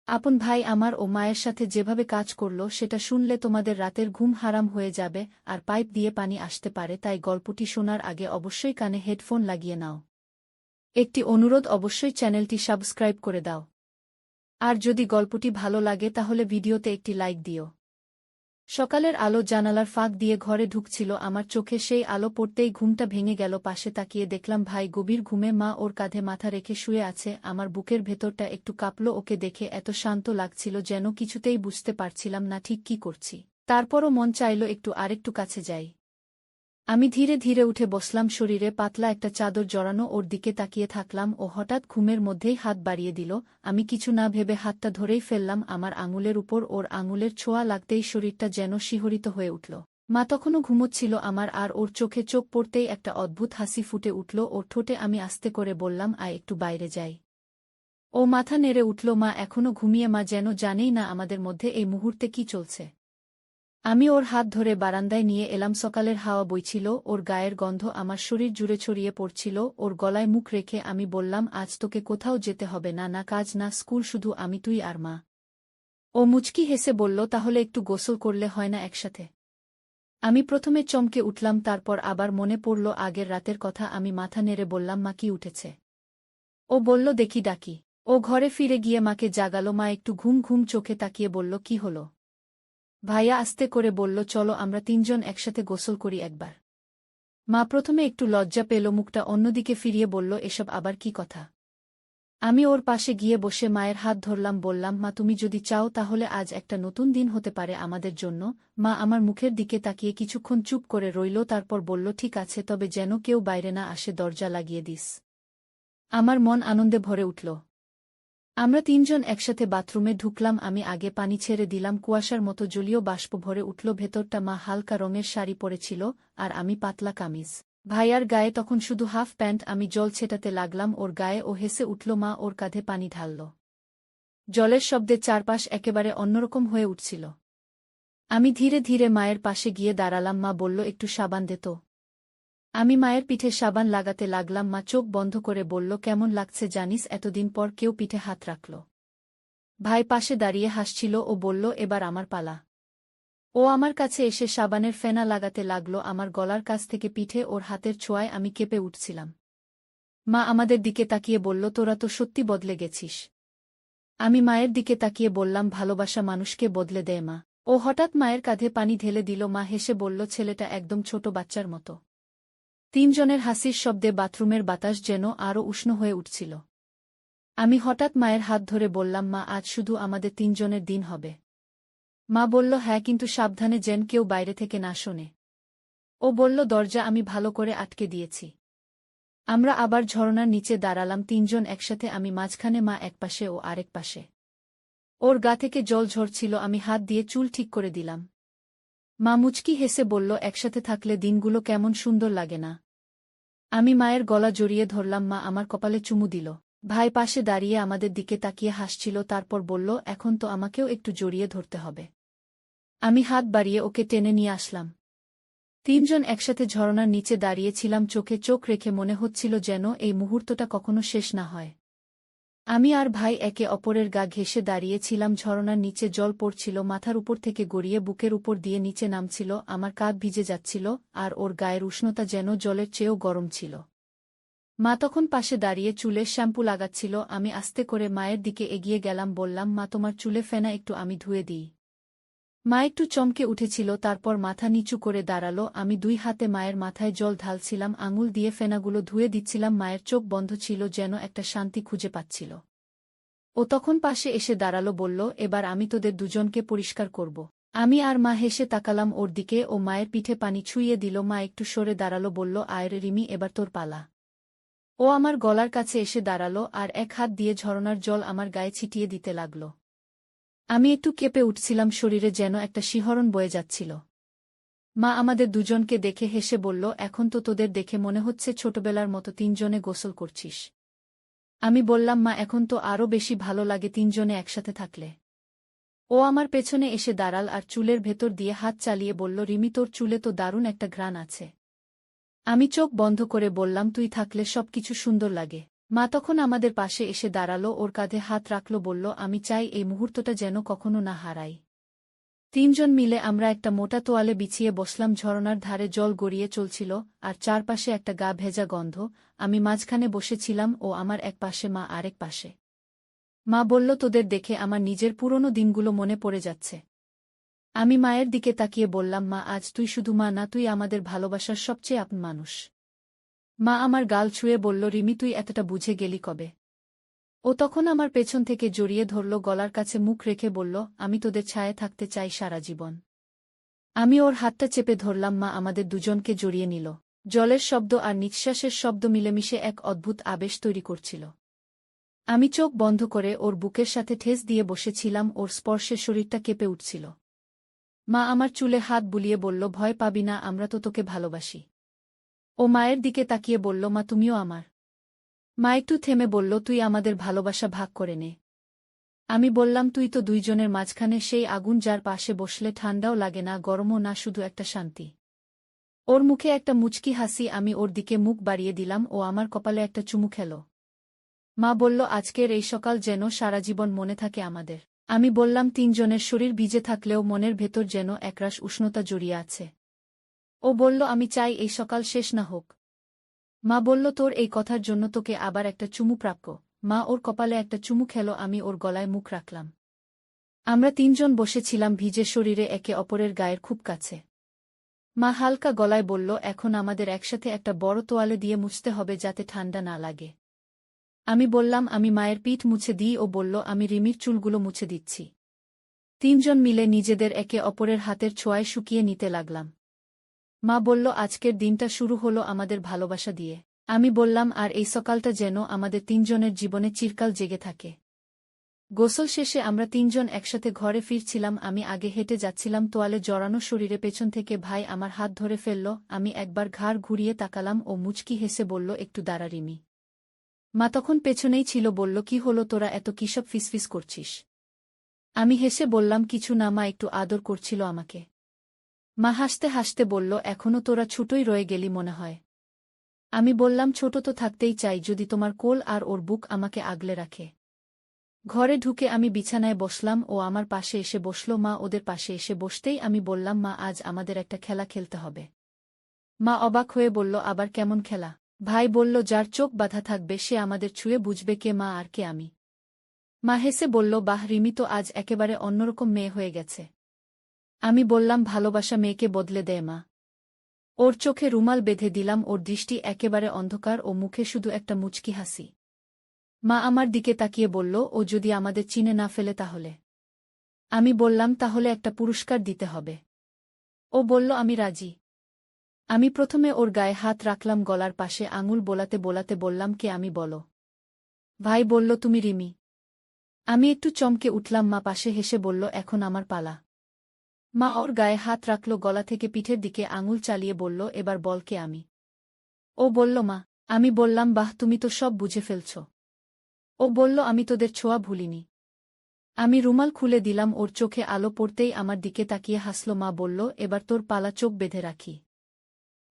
আপন ভাই আমার ও মায়ের সাথে যেভাবে কাজ করল সেটা শুনলে তোমাদের রাতের ঘুম হারাম হয়ে যাবে আর পাইপ দিয়ে পানি আসতে পারে, তাই গল্পটি শোনার আগে অবশ্যই কানে হেডফোন লাগিয়ে নাও। একটি অনুরোধ, অবশ্যই চ্যানেলটি সাবস্ক্রাইব করে দাও। আর যদি গল্পটি ভালো লাগে তাহলে ভিডিওতে একটি লাইক দিও। সকালের আলো জানালার ফাঁক দিয়ে ঘরে ঢুকছিল, আমার চোখে সেই আলো পড়তেই ঘুমটা ভেঙে গেল। পাশে তাকিয়ে দেখলাম ভাই গভীর ঘুমে, মা ওর কাঁধে মাথা রেখে শুয়ে আছে। আমার বুকের ভেতরটা একটু কাঁপল, ওকে দেখে এত শান্ত লাগছিল যেন কিছুতেই বুঝতে পারছিলাম না ঠিক কি করছি। তারপরও মন চাইল আরেকটু কাছে যাই। আমি ধীরে ধীরে উঠে বসলাম, শরীরে পাতলা একটা চাদর জড়ানো, ওর দিকে তাকিয়ে থাকলাম। ও হঠাৎ ঘুমের মধ্যেই হাত বাড়িয়ে দিল। আমি কিছু না ভেবে হাতটা ধরেই ফেললাম আমার আঙুলের উপর। ওর আঙুলের ছোঁয়া লাগতেই শরীরটা যেন শিহরিত হয়ে উঠল। মা তখনও ঘুমোচ্ছিল আমার, আর ওর চোখে চোখ পড়তেই একটা অদ্ভুত হাসি ফুটে উঠল ওর ঠোঁটে। আমি আস্তে করে বললাম, আয় একটু বাইরে যাই। ও মাথা নেড়ে উঠল। মা এখনও ঘুমিয়ে, মা যেন জানেই না আমাদের মধ্যে এই মুহূর্তে কি চলছে। আমি ওর হাত ধরে বারান্দায় নিয়ে এলাম। সকালের হাওয়া বইছিল, ওর গায়ের গন্ধ আমার শরীর জুড়ে ছড়িয়ে পড়ছিল। ওর গলায় মুখ রেখে আমি বললাম, আজ তোকে কোথাও যেতে হবে না, না কাজ না স্কুল, শুধু আমি, তুই আর মা। ও মুচকি হেসে বলল, তাহলে একটু গোসল করলে হয় না একসাথে? আমি প্রথমে চমকে উঠলাম, তারপর আবার মনে পড়ল আগের রাতের কথা। আমি মাথা নেড়ে বললাম, মা কি উঠেছে? ও বলল, দেখি ডাকি। ও ঘরে ফিরে গিয়ে মাকে জাগালো। মা একটু ঘুম ঘুম চোখে তাকিয়ে বলল, কি হলো? ভাইয়া আস্তে করে বলল, চলো আমরা তিনজন একসাথে গোসল করি একবার। মা প্রথমে একটু লজ্জা পেল, মুখটা অন্যদিকে ফিরিয়ে বলল, এসব আবার কি কথা? আমি ওর পাশে গিয়ে বসে মায়ের হাত ধরলাম, বললাম, মা তুমি যদি চাও তাহলে আজ একটা নতুন দিন হতে পারে আমাদের জন্য। মা আমার মুখের দিকে তাকিয়ে কিছুক্ষণ চুপ করে রইল, তারপর বলল, ঠিক আছে, তবে যেন কেউ বাইরে না আসে, দরজা লাগিয়ে দিস। আমার মন আনন্দে ভরে উঠল। আমরা তিনজন একসাথে বাথরুমে ঢুকলাম। আমি আগে পানি ছেড়ে দিলাম, কুয়াশার মতো জলীয় বাষ্প ভরে উঠল ভেতরটা। মা হালকা রঙের শাড়ি পরেছিল আর আমি পাতলা কামিজ। ভাইয়ার গায়ে তখন শুধু হাফ প্যান্ট। আমি জল ছেটাতে লাগলাম ওর গায়ে, ও হেসে উঠল। মা ওর কাঁধে পানি ঢালল। জলের শব্দে চারপাশ একেবারে অন্যরকম হয়ে উঠছিল। আমি ধীরে ধীরে মায়ের পাশে গিয়ে দাঁড়ালাম। মা বলল, একটু সাবান দে তো। আমি মায়ের পিঠে সাবান লাগাতে লাগলাম। মা চোখ বন্ধ করে বলল, কেমন লাগছে জানিস, এতদিন পর কেউ পিঠে হাত রাখল। ভাই পাশে দাঁড়িয়ে হাসছিল। ও বলল, এবার আমার পালা। ও আমার কাছে এসে সাবানের ফেনা লাগাতে লাগল আমার গলার কাছ থেকে পিঠে। ওর হাতের ছোঁয়ায় আমি কেঁপে উঠছিলাম। মা আমাদের দিকে তাকিয়ে বলল, তোরা তো সত্যি বদলে গেছিস। আমি মায়ের দিকে তাকিয়ে বললাম, ভালোবাসা মানুষকে বদলে দেয় মা। ও হঠাৎ মায়ের কাঁধে পানি ঢেলে দিল। মা হেসে বলল, ছেলেটা একদম ছোট বাচ্চার মতো। তিনজনের হাসির শব্দে বাথরুমের বাতাস যেন আরও উষ্ণ হয়ে উঠছিল। আমি হঠাৎ মায়ের হাত ধরে বললাম, মা আজ শুধু আমাদের তিনজনের দিন হবে। মা বলল, হ্যাঁ, কিন্তু সাবধানে, যেন কেউ বাইরে থেকে না শোনে। ও বলল, দরজা আমি ভালো করে আটকে দিয়েছি। আমরা আবার ঝরনার নিচে দাঁড়ালাম তিনজন একসাথে, আমি মাঝখানে, মা একপাশে ও আরেক পাশে। ওর গা থেকে জল ঝরছিল, আমি হাত দিয়ে চুল ঠিক করে দিলাম। মা মুচকি হেসে বলল, একসাথে থাকলে দিনগুলো কেমন সুন্দর লাগে না? আমি মায়ের গলা জড়িয়ে ধরলাম। মা আমার কপালে চুমু দিল। ভাই পাশে দাঁড়িয়ে আমাদের দিকে তাকিয়ে হাসছিল, তারপর বলল, এখন তো আমাকেও একটু জড়িয়ে ধরতে হবে। আমি হাত বাড়িয়ে ওকে টেনে নিয়ে আসলাম। তিনজন একসাথে ঝরনার নিচে দাঁড়িয়েছিলাম, চোখে চোখ রেখে, মনে হচ্ছিল যেন এই মুহূর্তটা কখনো শেষ না হয়। আমি আর ভাই একে অপরের গা ঘেঁষে দাঁড়িয়েছিলাম। ঝরনার নিচে জল পড়ছিল, মাথার উপর থেকে গড়িয়ে বুকের উপর দিয়ে নিচে নামছিল। আমার কাঁধ ভিজে যাচ্ছিল, আর ওর গায়ের উষ্ণতা যেন জলের চেয়েও গরম ছিল। মা তখন পাশে দাঁড়িয়ে চুলে শ্যাম্পু লাগাচ্ছিল। আমি আস্তে করে মায়ের দিকে এগিয়ে গেলাম, বললাম, মা তোমার চুলে ফেনা একটু আমি ধুয়ে দিই। মা একটু চমকে উঠেছিল, তারপর মাথা নিচু করে দাঁড়ালো। আমি দুই হাতে মায়ের মাথায় জল ঢালছিলাম, আঙুল দিয়ে ফেনাগুলো ধুয়ে দিচ্ছিলাম। মায়ের চোখ বন্ধ ছিল, যেন একটা শান্তি খুঁজে পাচ্ছিল। ও তখন পাশে এসে দাঁড়ালো, বলল, এবার আমি তোদের দুজনকে পরিষ্কার করব। আমি আর মা হেসে তাকালাম ওর দিকে। ও মায়ের পিঠে পানি ছুঁইয়ে দিল। মা একটু সরে দাঁড়ালো, বলল, আয় রে রিমি, এবার তোর পালা। ও আমার গলার কাছে এসে দাঁড়ালো আর এক হাত দিয়ে ঝরনার জল আমার গায়ে ছিটিয়ে দিতে লাগল। আমি একটু কেঁপে উঠছিলাম, শরীরে যেন একটা শিহরণ বয়ে যাচ্ছিল। মা আমাদের দুজনকে দেখে হেসে বলল, এখন তো তোদের দেখে মনে হচ্ছে ছোটবেলার মতো তিনজনে গোসল করছিস। আমি বললাম, মা এখন তো আরও বেশি ভালো লাগে তিনজনে একসাথে থাকলে। ও আমার পেছনে এসে দাঁড়াল আর চুলের ভেতর দিয়ে হাত চালিয়ে বলল, রিমি, তোর চুলে তো দারুণ একটা ঘ্রাণ আছে। আমি চোখ বন্ধ করে বললাম, তুই থাকলে সবকিছু সুন্দর লাগে। মা তখন আমাদের পাশে এসে দাঁড়ালো, ওর কাঁধে হাত রাখল, বলল, আমি চাই এই মুহূর্তটা যেন কখনো না হারাই। তিনজন মিলে আমরা একটা মোটা তোয়ালে বিছিয়ে বসলাম। ঝরনার ধারে জল গড়িয়ে চলছিল, আর চারপাশে একটা গা ভেজা গন্ধ। আমি মাঝখানে বসেছিলাম, ও আমার এক পাশে, মা আরেক পাশে। মা বলল, তোদের দেখে আমার নিজের পুরনো দিনগুলো মনে পড়ে যাচ্ছে। আমি মায়ের দিকে তাকিয়ে বললাম, মা, আজ তুই শুধু মা না, তুই আমাদের ভালোবাসার সবচেয়ে আপন মানুষ। মা আমার গাল ছুঁয়ে বলল, রিমি, তুই এতটা বুঝে গেলি কবে? ও তখন আমার পেছন থেকে জড়িয়ে ধরল, গলার কাছে মুখ রেখে বলল, আমি তোদের ছায়ে থাকতে চাই সারা জীবন। আমি ওর হাতটা চেপে ধরলাম। মা আমাদের দুজনকে জড়িয়ে নিল। জলের শব্দ আর নিঃশ্বাসের শব্দ মিলেমিশে এক অদ্ভুত আবেশ তৈরি করছিল। আমি চোখ বন্ধ করে ওর বুকের সাথে ঠেস দিয়ে বসেছিলাম, ওর স্পর্শে শরীরটা কেঁপে উঠছিল। মা আমার চুলে হাত বুলিয়ে বলল, ভয় পাবি না, আমরা তো তোকে ভালোবাসি। ও মায়ের দিকে তাকিয়ে বলল, মা, তুমিও আমার। মা একটু থেমে বলল, তুই আমাদের ভালোবাসা ভাগ করে নে। আমি বললাম, তুই তো দুইজনের মাঝখানে সেই আগুন, যার পাশে বসলে ঠান্ডাও লাগে না, গরমও না, শুধু একটা শান্তি। ওর মুখে একটা মুচকি হাসি। আমি ওর দিকে মুখ বাড়িয়ে দিলাম, ও আমার কপালে একটা চুমু খেল। মা বলল, আজকের এই সকাল যেন সারা জীবন মনে থাকে আমাদের। আমি বললাম, তিনজনের শরীর ভিজে থাকলেও মনের ভেতর যেন একরাশ উষ্ণতা জড়িয়ে আছে। ও বলল, আমি চাই এই সকাল শেষ না হোক। মা বলল, তোর এই কথার জন্য তোকে আবার একটা চুমু প্রাপ্য। মা ওর কপালে একটা চুমু খেল, আমি ওর গলায় মুখ রাখলাম। আমরা তিনজন বসেছিলাম ভিজে শরীরে, একে অপরের গায়ের খুব কাছে। মা হালকা গলায় বলল, এখন আমাদের একসাথে একটা বড় তোয়ালে দিয়ে মুছতে হবে, যাতে ঠান্ডা না লাগে। আমি বললাম, আমি মায়ের পিঠ মুছে দিই। ও বলল, আমি রিমির চুলগুলো মুছে দিচ্ছি। তিনজন মিলে নিজেদের একে অপরের হাতের ছোঁয়ায় শুকিয়ে নিতে লাগলাম। মা বলল, আজকের দিনটা শুরু হলো আমাদের ভালোবাসা দিয়ে। আমি বললাম, আর এই সকালটা যেন আমাদের তিনজনের জীবনে চিরকাল জেগে থাকে। গোসল শেষে আমরা তিনজন একসাথে ঘরে ফিরছিলাম। আমি আগে হেঁটে যাচ্ছিলাম, তোয়ালে জড়ানো শরীরে। পেছন থেকে ভাই আমার হাত ধরে ফেলল। আমি একবার ঘাড় ঘুরিয়ে তাকালাম, ও মুচকি হেসে বলল, একটু দাঁড়া রিমি। মা তখন পেছনেই ছিল, বলল, কি হলো, তোরা এত কিসব ফিসফিস করছিস? আমি হেসে বললাম, কিছু না মা, একটু আদর করছিল আমাকে। মা হাসতে হাসতে বলল, এখনো তোরা ছোটই রয়ে গেলি মনে হয়। আমি বললাম, ছোট তো থাকতেই চাই, যদি তোমার কোল আর ওর বুক আমাকে আগলে রাখে। ঘরে ঢুকে আমি বিছানায় বসলাম, ও আমার পাশে এসে বসল। মা ওদের পাশে এসে বসতেই আমি বললাম, মা, আজ আমাদের একটা খেলা খেলতে হবে। মা অবাক হয়ে বলল, আবার কেমন খেলা? ভাই বলল, যার চোখ বাঁধা থাকবে সে আমাদের ছুঁয়ে বুঝবে কে মা আর কে আমি। মা হেসে বলল, বাহ, রিমি তো আজ একেবারে অন্যরকম মেয়ে হয়ে গেছে। আমি বললাম, ভালোবাসা মেয়েকে বদলে দেয় মা। ওর চোখে রুমাল বেঁধে দিলাম। ওর দৃষ্টি একেবারে অন্ধকার, ও মুখে শুধু একটা মুচকি হাসি। মা আমার দিকে তাকিয়ে বলল, ও যদি আমাদের চিনে না ফেলে তাহলে? আমি বললাম, তাহলে একটা পুরস্কার দিতে হবে। ও বলল, আমি রাজি। আমি প্রথমে ওর গায়ে হাত রাখলাম, গলার পাশে আঙুল বোলাতে বোলাতে বললাম, কে আমি বলো? ভাই বলল, তুমি রিমি। আমি একটু চমকে উঠলাম। মা পাশে হেসে বলল, এখন আমার পালা। মা ওর গায়ে হাত রাখল, গলা থেকে পিঠের দিকে আঙুল চালিয়ে বলল, এবার বল কে আমি? ও বলল, মা। আমি বললাম, বাহ, তুমি তো সব বুঝে ফেলছ। ও বলল, আমি তোদের ছোঁয়া ভুলিনি। আমি রুমাল খুলে দিলাম। ওর চোখে আলো পড়তেই আমার দিকে তাকিয়ে হাসল। মা বলল, এবার তোর পালা, চোখ বেঁধে রাখি।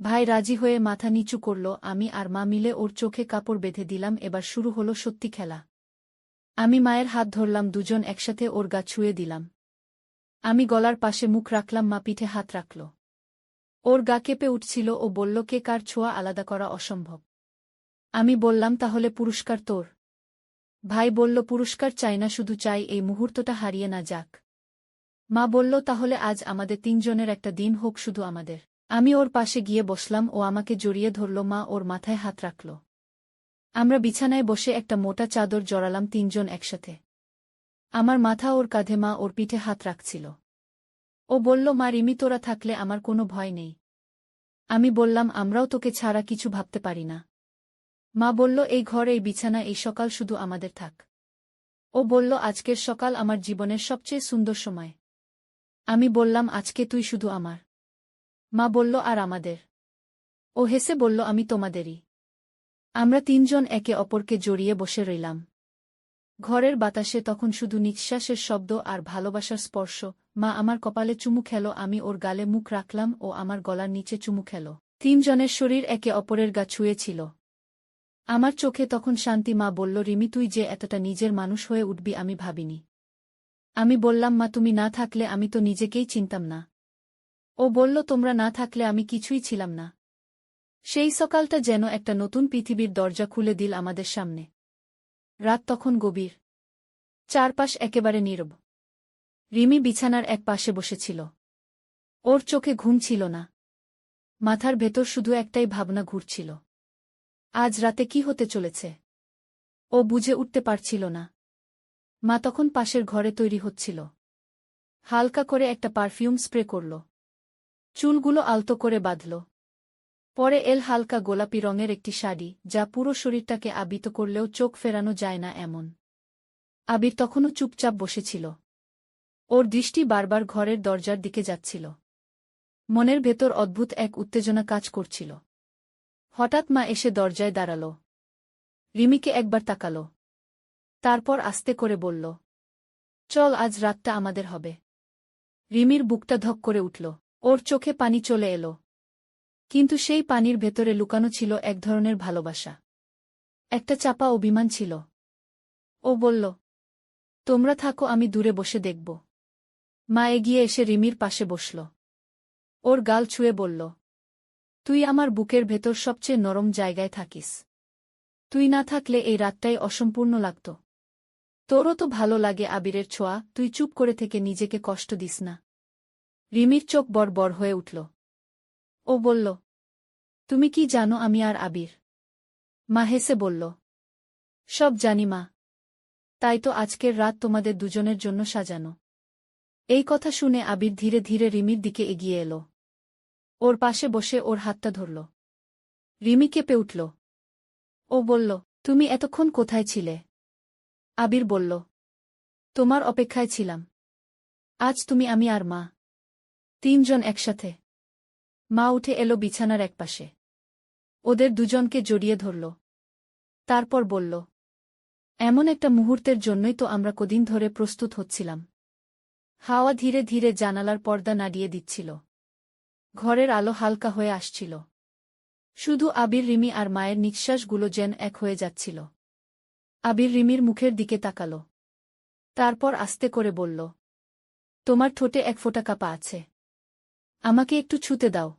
ভাই রাজি হয়ে মাথা নিচু করল। আমি আর মা মিলে ওর চোখে কাপড় বেঁধে দিলাম। এবার শুরু হলো সত্যি খেলা। আমি মায়ের হাত ধরলাম, দুজন একসাথে ওর গা ছুঁয়ে দিলাম। আমি গলার পাশে মুখ রাখলাম, মা পিঠে হাত রাখল। ওর গা কেঁপে উঠছিল। ও বলল, কে কার ছোঁয়া আলাদা করা অসম্ভব। আমি বললাম, তাহলে পুরস্কার তোর। ভাই বলল, পুরস্কার চাই না, শুধু চাই এই মুহূর্তটা হারিয়ে না যাক। মা বলল, তাহলে আজ আমাদের তিনজনের একটা দিন হোক, শুধু আমাদের। আমি ওর পাশে গিয়ে বসলাম। ও আমাকে জড়িয়ে ধরল। মা ওর মাথায় হাত রাখল। আমরা বিছানায় বসে একটা মোটা চাদর জড়ালাম, তিনজন একসাথে। আমার মাথা ওর কাঁধে, মা ওর পিঠে হাত রাখছিল। ও বলল, মা, রিমি, তোরা থাকলে আমার কোনো ভয় নেই। আমি বললাম, আমরাও তোকে ছাড়া কিছু ভাবতে পারি না। মা বলল, এই ঘর, এই বিছানা, এই সকাল শুধু আমাদের থাক। ও বলল, আজকের সকাল আমার জীবনের সবচেয়ে সুন্দর সময়। আমি বললাম, আজকে তুই শুধু আমার। মা বলল, আর আমাদের? ও হেসে বলল, আমি তোমাদেরই। আমরা তিনজন একে অপরকে জড়িয়ে বসে রইলাম। ঘরের বাতাসে তখন শুধু নিঃশ্বাসের শব্দ আর ভালোবাসার স্পর্শ। মা আমার কপালে চুমু খেল। আমি ওর গালে মুখ রাখলাম। ও আমার গলার নিচে চুমু খেল। তিনজনের শরীর একে অপরের গা ছুঁয়েছিল। আমার চোখে তখন শান্তি। মা বলল, রিমি তুই যে এতটা নিজের মানুষ হয়ে উঠবি আমি ভাবিনি। আমি বললাম, মা তুমি না থাকলে আমি তো নিজেকেই চিনতাম না। ও বলল, তোমরা না থাকলে আমি কিছুই ছিলাম না। সেই সকালটা যেন একটা নতুন পৃথিবীর দরজা খুলে দিল আমাদের সামনে। রাত তখন গভীর। চারপাশ একেবারে নীরব। রিমি বিছানার এক পাশে বসেছিল। ওর চোখে ঘুম ছিল না। মাথার ভেতর শুধু একটাই ভাবনা ঘুরছিল। আজ রাতে কি হতে চলেছে? ও বুঝে উঠতে পারছিল না। মা তখন পাশের ঘরে তৈরি হচ্ছিল। হালকা করে একটা পারফিউম স্প্রে করল। চুলগুলো আলতো করে বাঁধল। পরে এল হালকা গোলাপি রঙের একটি শাড়ি, যা পুরো শরীরটাকে আবৃত করলেও চোখ ফেরানো যায় না এমন। আবির তখনও চুপচাপ বসেছিল। ওর দৃষ্টি বারবার ঘরের দরজার দিকে যাচ্ছিল। মনের ভেতর অদ্ভুত এক উত্তেজনা কাজ করছিল। হঠাৎ মা এসে দরজায় দাঁড়াল। রিমিকে একবার তাকাল। তারপর আস্তে করে বলল, চল আজ রাতটা আমাদের হবে। রিমির বুকটা ধক করে উঠল। ওর চোখে পানি চলে এলো। কিন্তু সেই পানির ভেতরে লুকানো ছিল এক ধরনের ভালোবাসা। একটা চাপা অভিমান ছিল। ও বলল, তোমরা থাকো, আমি দূরে বসে দেখব। মা এগিয়ে এসে রিমির পাশে বসল। ওর গাল ছুঁয়ে বলল, তুই আমার বুকের ভেতর সবচেয়ে নরম জায়গায় থাকিস। তুই না থাকলে এই রাতটাই অসম্পূর্ণ লাগত। তোরও তো ভালো লাগে আবিরের ছোঁয়া, তুই চুপ করে থেকে নিজেকে কষ্ট দিস না। রিমির চোখ বড় হয়ে উঠল। ও বলল, তুমি কি জানো আমি আর আবির? মা হেসে বলল, সব জানি মা। তাই তো আজকের রাত তোমাদের দুজনের জন্য সাজানো। এই কথা শুনে আবির ধীরে ধীরে রিমির দিকে এগিয়ে এলো। ওর পাশে বসে ওর হাতটা ধরল। রিমি কেঁপে উঠল। ও বলল, তুমি এতক্ষণ কোথায় ছিলে? আবির বলল, তোমার অপেক্ষায় ছিলাম। আজ তুমি, আমি আর মা, তিনজন একসাথে। মা উঠে এলো বিছানার একপাশে। ওদের দুজনকে জড়িয়ে ধরল। তারপর বলল, এমন একটা মুহূর্তের জন্যই তো আমরা কদিন ধরে প্রস্তুত হচ্ছিলাম। হাওয়া ধীরে ধীরে জানালার পর্দা নাড়িয়ে দিচ্ছিল। ঘরের আলো হালকা হয়ে আসছিল। শুধু আবির, রিমি আর মায়ের নিঃশ্বাসগুলো যেন এক হয়ে যাচ্ছিল। আবির রিমির মুখের দিকে তাকাল। তারপর আস্তে করে বলল, তোমার ঠোঁটে এক ফোঁটা কাঁপা আছে। আমাকে একটু ছুঁতে দাও।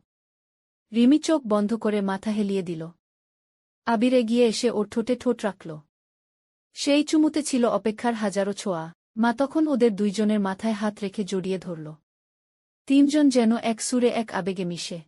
রিমি চোখ বন্ধ করে মাথা হেলিয়ে দিল। আবির এগিয়ে এসে ওর ঠোঁটে ঠোঁট রাখল। সেই চুমুতে ছিল অপেক্ষার হাজারো ছোঁয়া। মা তখন ওদের দুইজনের মাথায় হাত রেখে জড়িয়ে ধরল। তিনজন যেন এক সুরে এক আবেগে মিশে